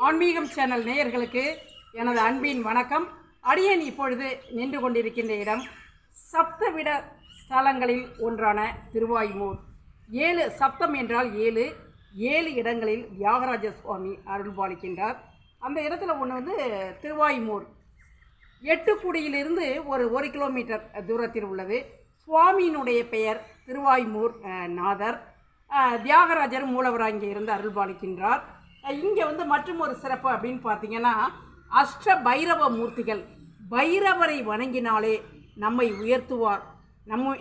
ஆன்மீகம் சேனல் நேயர்களுக்கு எனது அன்பின் வணக்கம். அடியேன் இப்பொழுது நின்று கொண்டிருக்கின்ற இடம் சப்தவிட ஸ்தலங்களில் ஒன்றான திருவாய்மூர். 7 சப்தம் என்றால் 7 இடங்களில் தியாகராஜ சுவாமி அருள்பாலிக்கின்றார். அந்த இடத்துல ஒன்று திருவாய்மூர். எட்டுக்குடியிலிருந்து ஒரு 1 கிலோமீட்டர் தூரத்தில் உள்ளது. சுவாமியினுடைய பெயர் திருவாய்மூர் நாதர். தியாகராஜர் மூலவராக இங்கே இருந்து அருள்பாலிக்கின்றார். இங்கே மற்றும் ஒரு சிறப்பு அப்படின்னு பார்த்தீங்கன்னா, அஷ்ட பைரவ மூர்த்திகள். பைரவரை வணங்கினாலே நம்மை உயர்த்துவார்,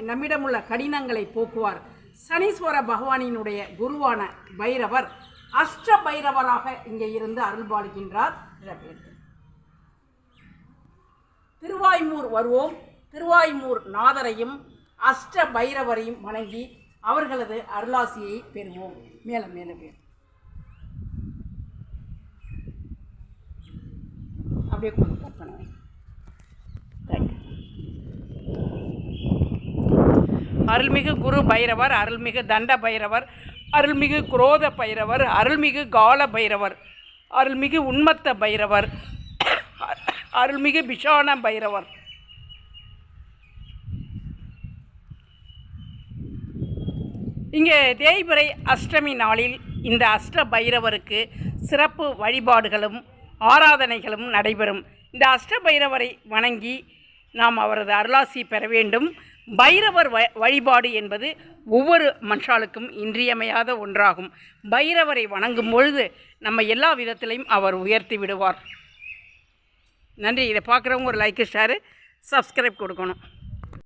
நம்மிடமுள்ள கடினங்களை போக்குவார். சனீஸ்வர பகவானினுடைய குருவான பைரவர் அஷ்ட பைரவராக இங்கே இருந்து அருள்பாலிக்கின்றார். திருவாய்மூர் வருவோம். திருவாய்மூர் நாதரையும் அஷ்ட பைரவரையும் வணங்கி அவர்களது அருளாசியை பெறுவோம். மேலும் மேலும் அப்படியே கற்பனை. அருள்மிகு குரு பைரவர், அருள்மிகு தண்ட பைரவர், அருள்மிகு குரோத பைரவர், அருள்மிகு கால பைரவர், அருள்மிகு உன்மத்த பைரவர், அருள்மிகு பிஷான பைரவர். இங்கே தேய்பிறை அஷ்டமி நாளில் இந்த அஷ்ட பைரவருக்கு சிறப்பு வழிபாடுகளும் ஆராதனைகளும் நடைபெறும். இந்த அஷ்ட பைரவரை வணங்கி நாம் அவரது அருளாசி பெற வேண்டும். பைரவர் வழிபாடு என்பது ஒவ்வொரு மனுஷாளுக்கும் இன்றியமையாத ஒன்றாகும். பைரவரை வணங்கும் பொழுது நம்ம எல்லா விதத்திலையும் அவர் உயர்த்தி விடுவார். நன்றி. இதை பார்க்குறவங்க ஒரு லைக்கு, ஷேரு, சப்ஸ்கிரைப் கொடுக்கணும்.